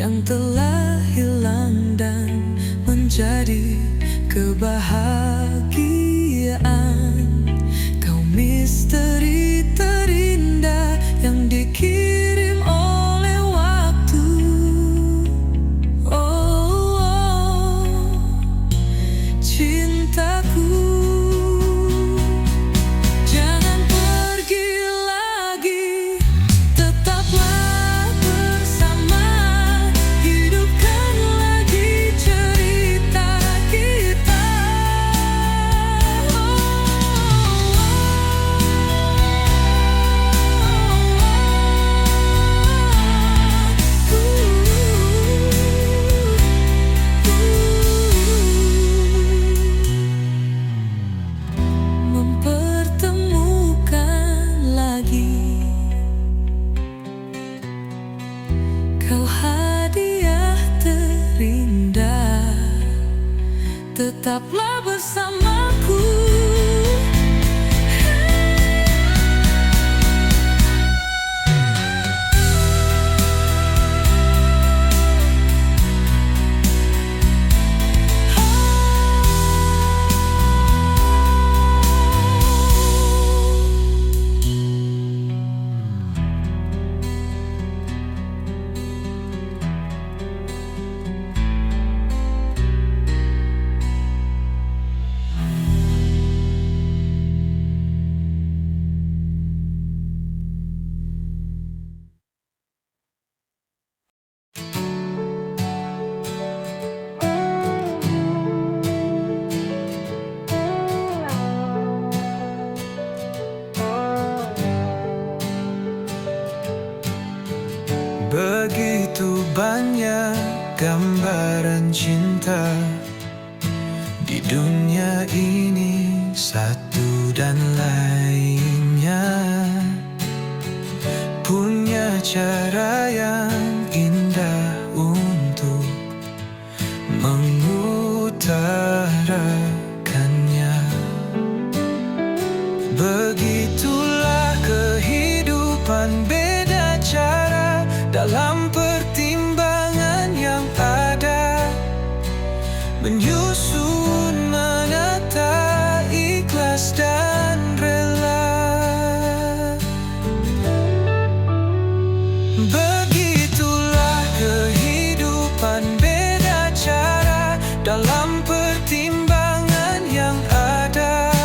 yang telah hilang dan menjadi kebahagiaan. Kau misteri terindah yang dikirim oleh waktu. Oh, oh, cintaku, jangan pergi lagi, tetaplah bersama, hidupkan lagi cerita kita. Mempertemukan lagi, kau hadiah terindah, tetaplah bersamaku. Begitu banyak gambaran cinta di dunia ini, satu dan lainnya punya cara yang indah untuk mengutarakannya. Begitulah kehidupan, beda cara dalam pertimbangan yang ada, menyusun, menata, ikhlas dan rela. Begitulah kehidupan, beda cara dalam pertimbangan yang ada,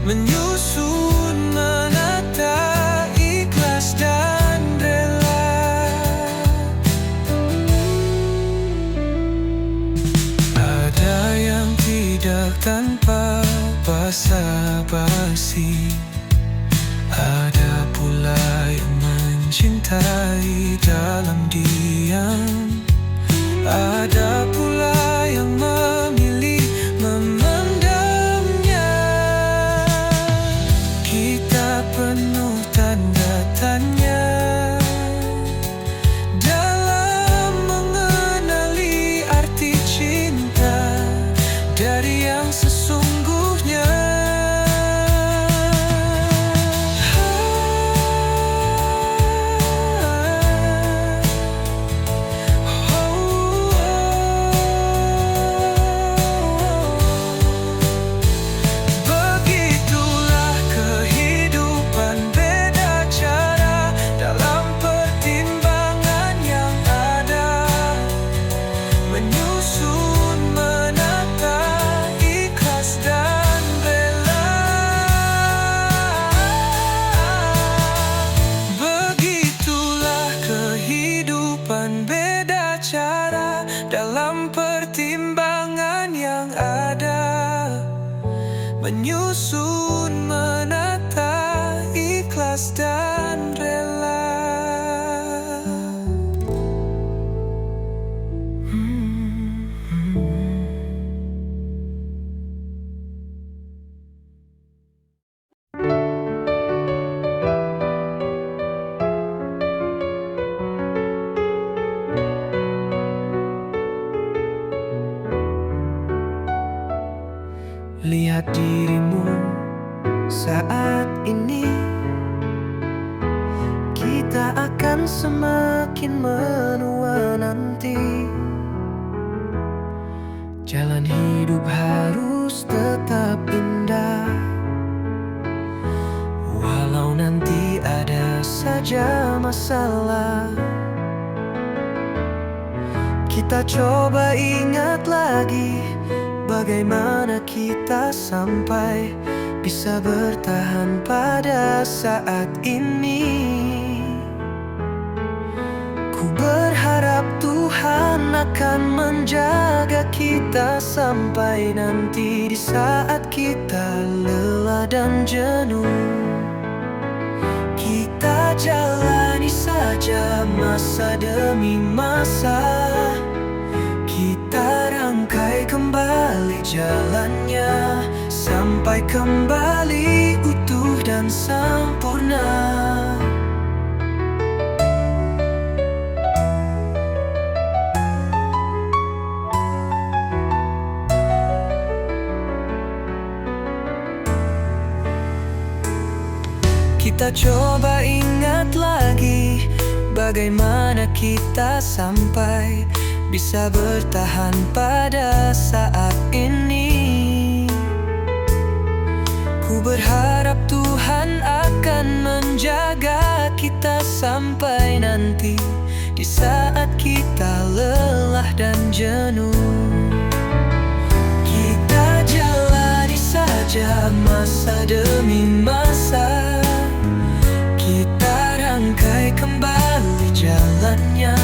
menyusun, menata, ikhlas dan rela. Ada yang tidak tanpa basa-basi, ada pula yang mencintai dalam diam, ada pula yang memilih memendamnya. Kita penuh tanda tanya dalam mengenali arti cinta dari yang sesungguhnya. Oh, oh, oh. kita akan semakin menua nanti. Jalan hidup harus tetap indah, walau nanti ada saja masalah. Kita coba ingat lagi bagaimana kita sampai bisa bertahan pada saat ini. Ku berharap Tuhan akan menjaga kita sampai nanti di saat kita lelah dan jenuh. Kita jalani saja masa demi masa, kita rangkai kembali jalannya sampai kembali utuh dan sempurna. Kita coba ingat lagi bagaimana kita sampai bisa bertahan pada saat ini. Ku berharap Tuhan akan menjaga kita sampai nanti di saat kita lelah dan jenuh. Kita jalani saja masa demi masa, kita rangkai kembali jalannya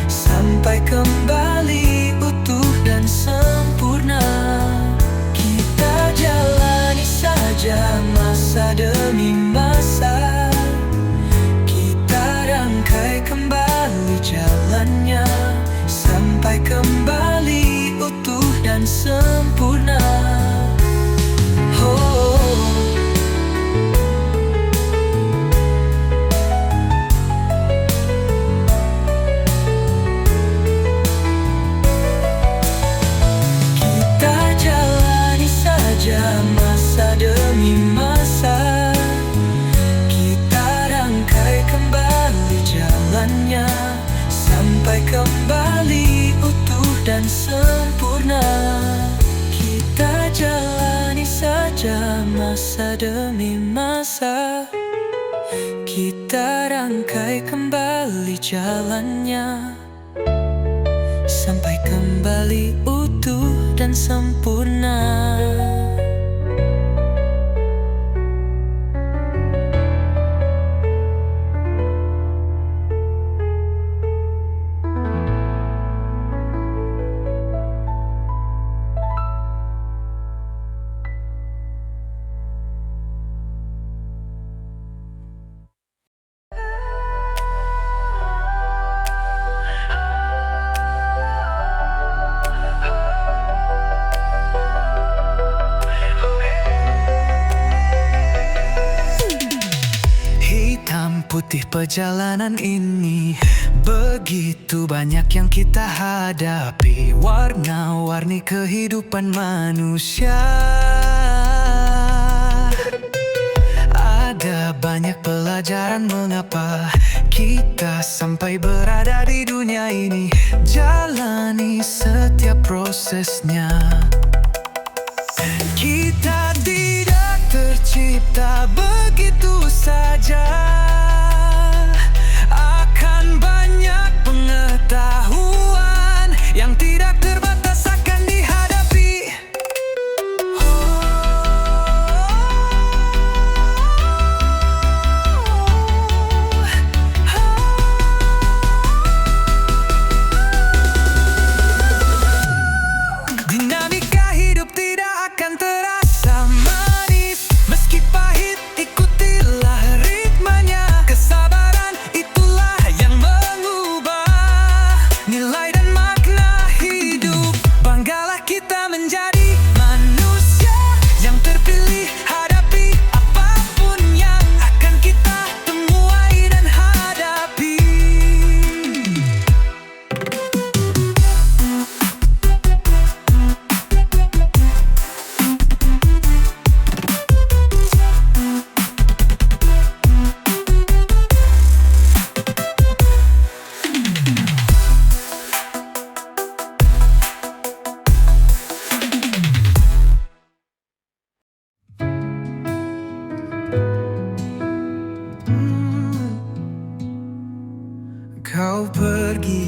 sampai kembali utuh dan sempurna. Kita jalani saja masa demi masa, kita rangkai kembali jalannya sampai kembali utuh dan sempurna. Oh. Masa demi masa, kita rangkai kembali jalannya sampai kembali utuh dan sempurna. Kita jalani saja masa demi masa, kita rangkai kembali jalannya sampai kembali utuh dan sempurna. Putih perjalanan ini, begitu banyak yang kita hadapi. Warna-warni kehidupan manusia, ada banyak pelajaran mengapa kita sampai berada di dunia ini. Jalani setiap prosesnya. Kita tidak tercipta begitu saja. Pengetahuan yang tidak terbatas akan dihadapi. Dinamika hidup tidak akan terasa manis, meski pahit ikutilah ritmenya. Kau pergi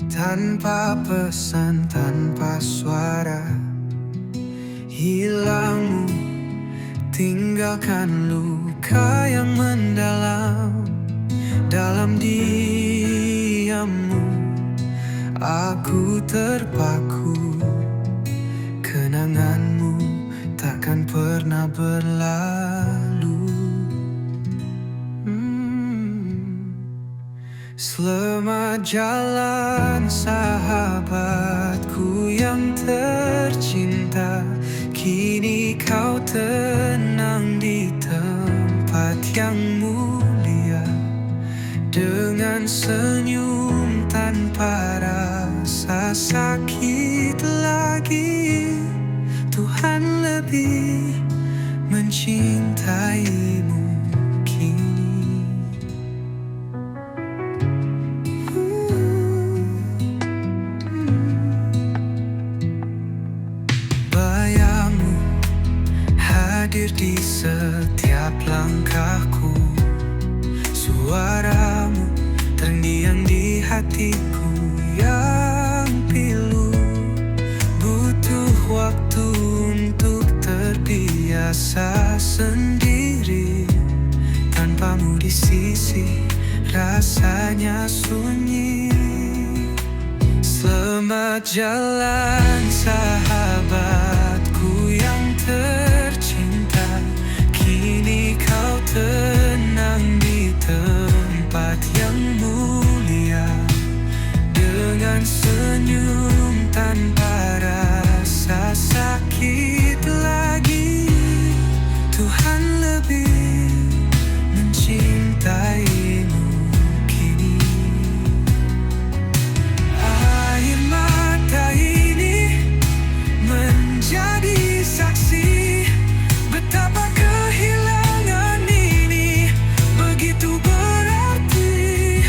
tanpa pesan, tanpa suara. Hilangmu tinggalkan luka yang mendalam. Dalam diammu aku terpaku. Kenanganmu takkan pernah berlalu. Selamat jalan sahabatku yang tercinta. Kini kau tenang di tempat yang mulia, dengan senyum tanpa rasa sakit lagi. Tuhan lebih mencintaimu kini. Bayangmu hadir di setiap langkahku. Suaramu terngiang di hatiku yang pilu. Butuh waktu untuk terbiasa sendiri. Tanpamu di sisi rasanya sunyi. Selamat jalan sahabatku yang tercinta. Kini kau tenang di tempat yang mulia, dengan senyum tanpa rasa sakit lagi. Tuhan lebih mencintaimu kini. Air mata ini menjadi saksi betapa kehilangan ini begitu berarti.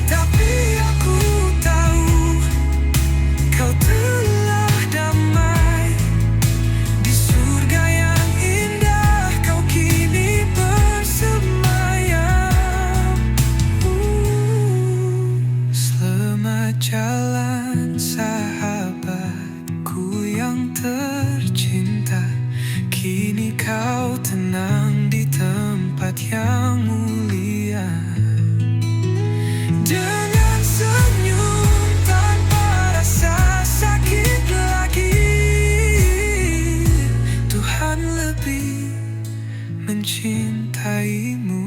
Tapi aku tahu kau telah damai di surga yang indah. Kau kini bersemayam. Selamat jalan sahabatku yang tercinta. Kini kau tenang di tempat yang mulia, dengan senyum tanpa rasa sakit lagi. Tuhan lebih mencintaimu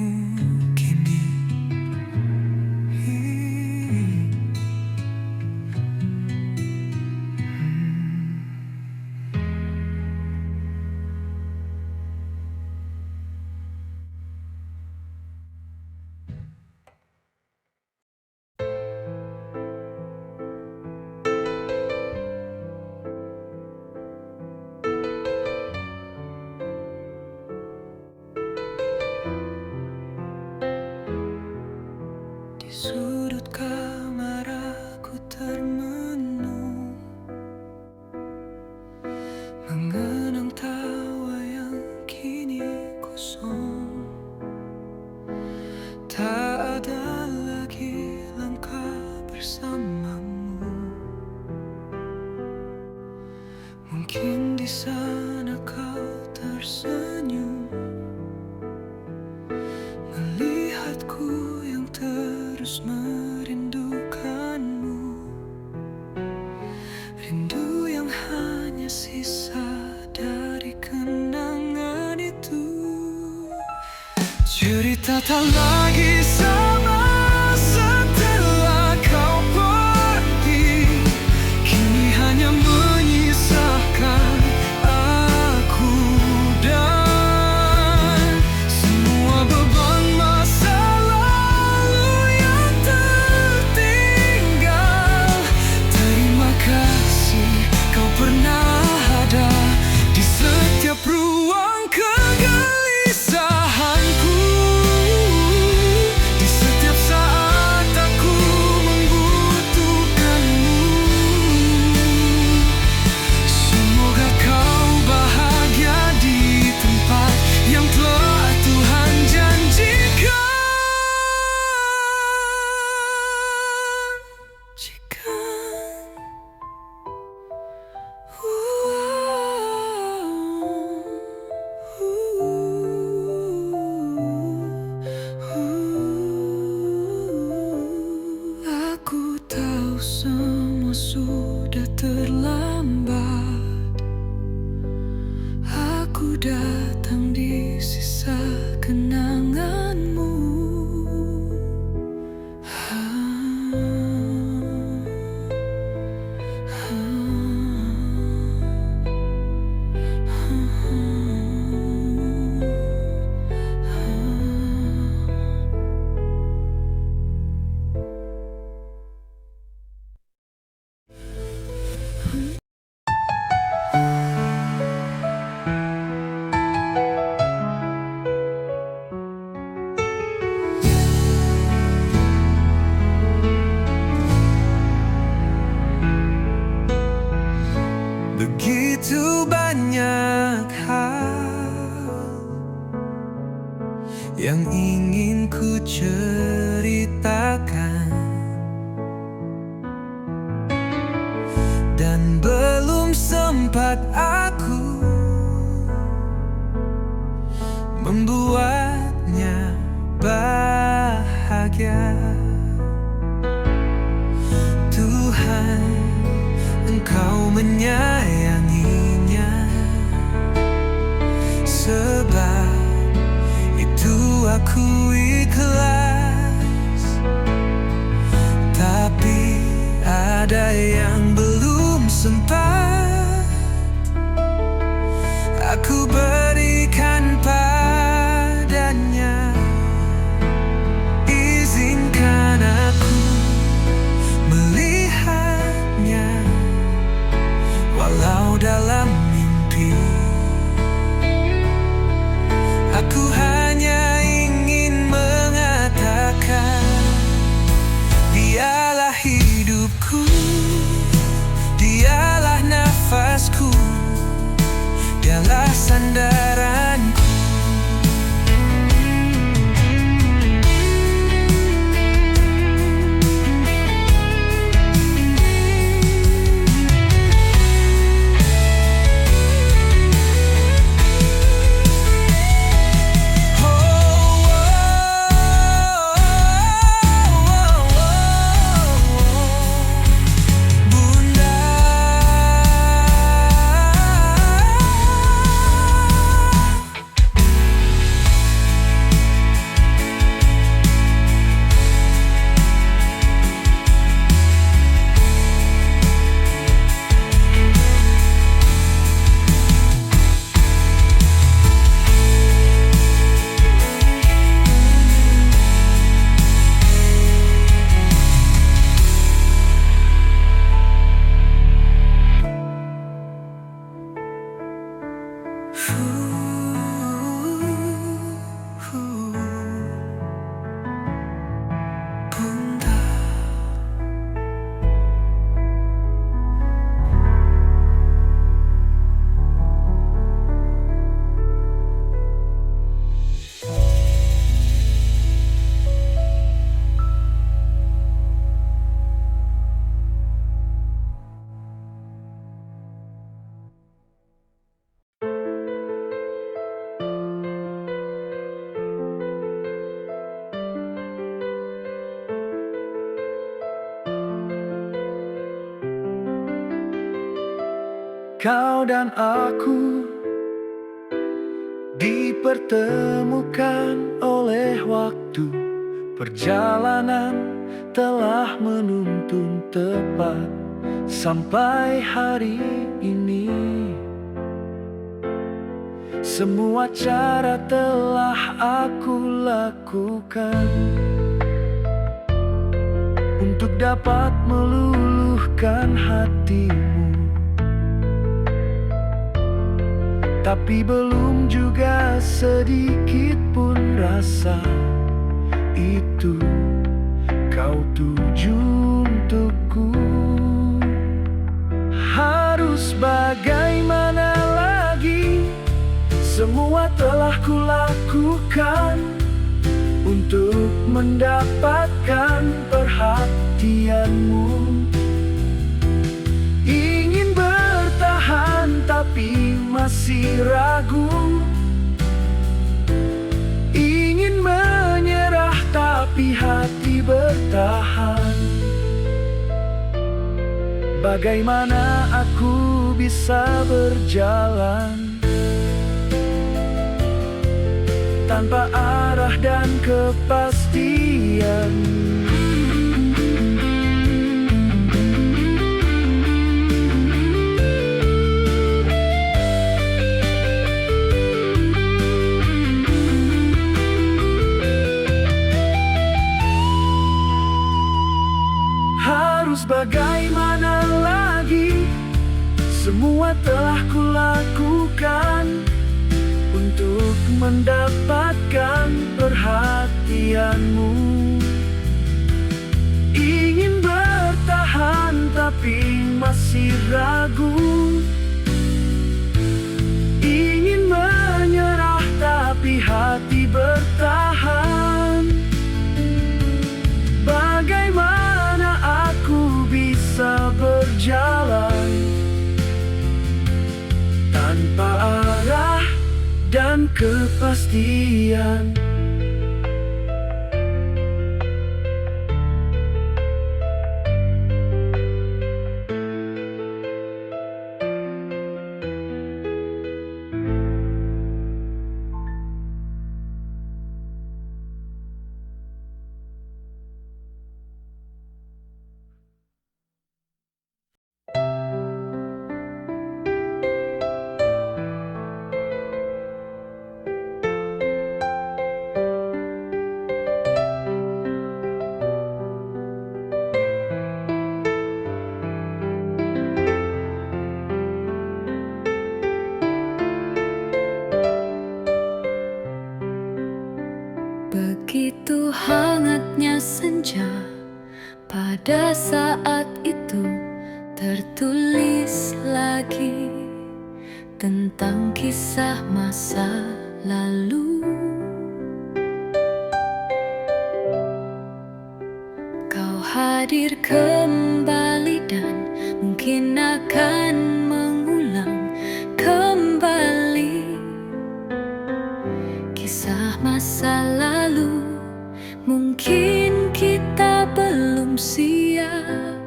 kini. Di sudut kamar aku termenung, mengenang tawa yang kini kosong. Tak ada lagi langkah bersamamu. Mungkin di sana kau tersenyum, melihatku yang terus merindukanmu. Rindu yang hanya sisa dari kenangan itu. Cerita tak lagi sama setelah kau pergi. Kini hanya menyisakan aku dan semua beban masa lalu yang tertinggal. Terima kasih kau pernah ada di setiap ruang kegelisahanku. bahagia. Tuhan, Engkau menyayanginya, sebab itu aku ikhlas. Tapi ada yang belum sempat aku berikan padanya. Izinkan aku melihatnya, walau dalam mimpi. Aku hanya ingin mengatakan, dialah hidupku, dialah nafasku, dialah sandaranku. Kau dan aku dipertemukan oleh waktu. Perjalanan telah menuntun tepat sampai hari ini. Semua cara telah aku lakukan untuk dapat meluluhkan hatimu. Tapi belum juga sedikit pun rasa itu kau tuju untukku. Harus bagaimana lagi, semua telah kulakukan untuk mendapatkan perhatianmu. Ingin bertahan tapi masih ragu, ingin menyerah tapi hati bertahan. Bagaimana aku bisa berjalan tanpa arah dan kepastian? Bagaimana lagi, semua telah kulakukan untuk mendapatkan perhatianmu. Ingin bertahan tapi masih ragu, ingin menyerah tapi hati bertahan. Bagaimana aku bisa berjalan tanpa arah dan kepastian? Pada saat itu tertulis lagi tentang kisah masa lalu. Kau hadir kembali dan mungkin akan mengulang kembali kisah masa lalu. Mungkin kita belum siap,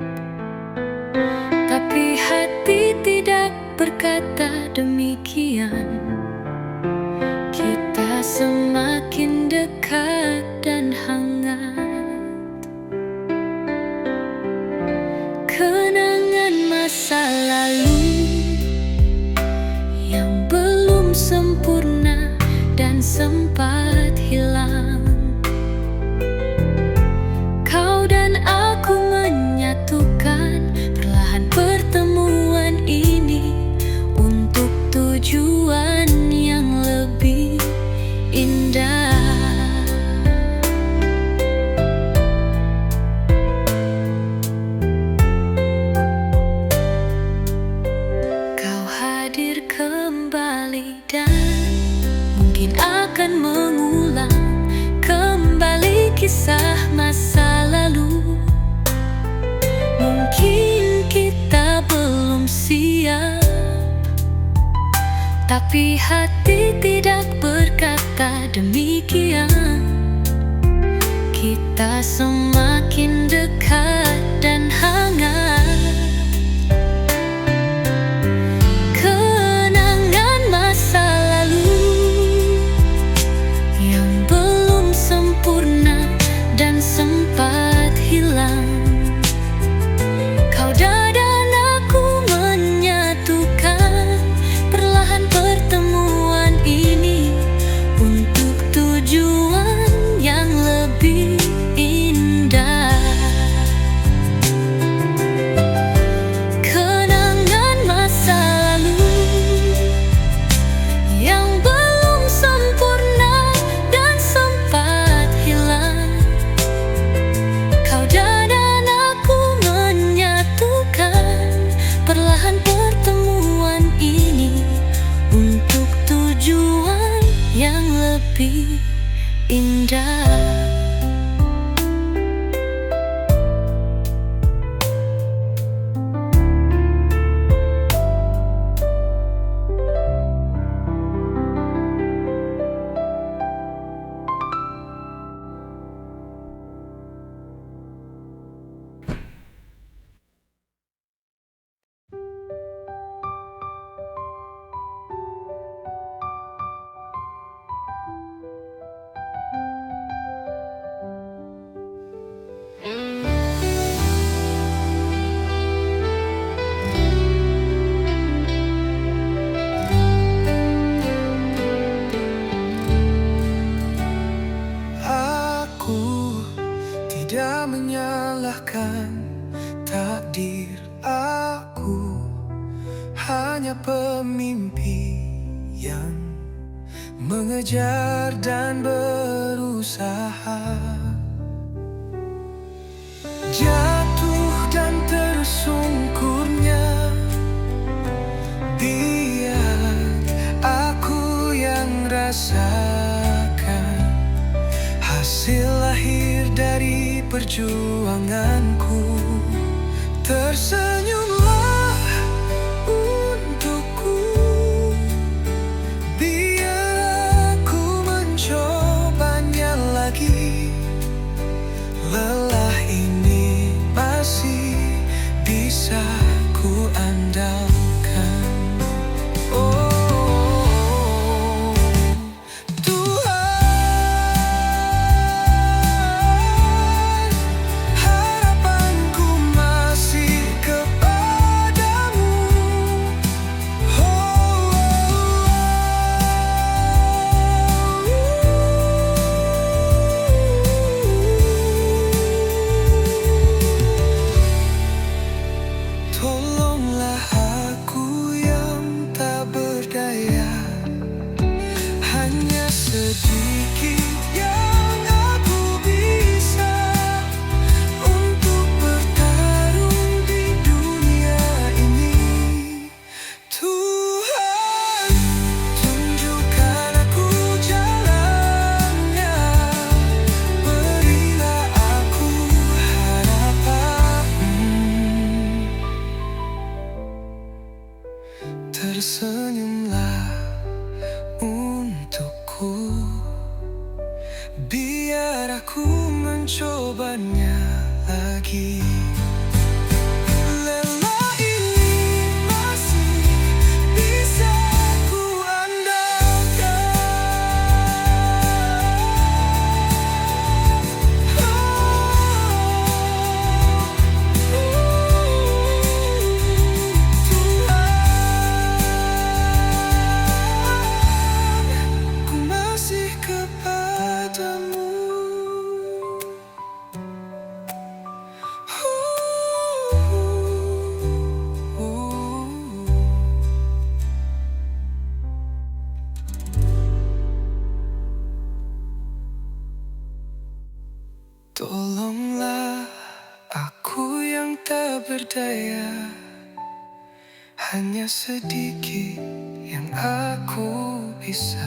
tapi hati tidak berkata demikian. Kita semakin dekat dan hangat. Kenangan masa lalu yang belum sempurna dan sempat hilang. Kau dan aku menyatukan perlahan pertemuan ini untuk tujuan yang lebih indah. Kau hadir kembali dan mungkin akan mengulang kembali kisah masa lalu. Mungkin kita belum siap, tapi hati tidak berkata demikian. Kita semakin dekat dan hangat. Kenangan masa lalu yang belum sempurna dan sempat hilang. Kau dan aku menyatukan perlahan pertemuan ini untuk tujuan yang lebih indah. Kenangan masa lalu yang belum sempurna dan sempat hilang. Kau dan aku menyatukan perlahan pertemuan ini untuk tujuan yang lebih indah. Aku tidak menyalahkan takdir, aku hanya pemimpi yang mengejar dan berusaha. Jatuh dan tersungkurnya, biar aku yang rasakan hasil lahir dari perjuanganku. Tersenyumlah untukku, biar aku mencobanya lagi. Lelah ini masih bisa ku andalkan. Oh, Tuhan, harapanku masih kepada tersenyumlah untukku. Biar aku mencobanya lagi. Lelah ini masih bisa ku andalkan. Tuhan, ku masih kepadamu. Tolonglah aku yang tak berdaya, hanya sedikit yang aku bisa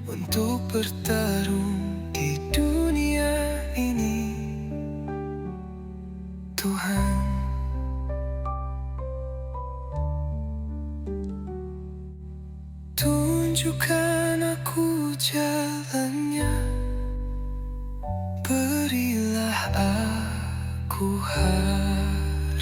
untuk bertarung di dunia ini. Tuhan, tunjukkan aku jalannya. Berilah aku harapan.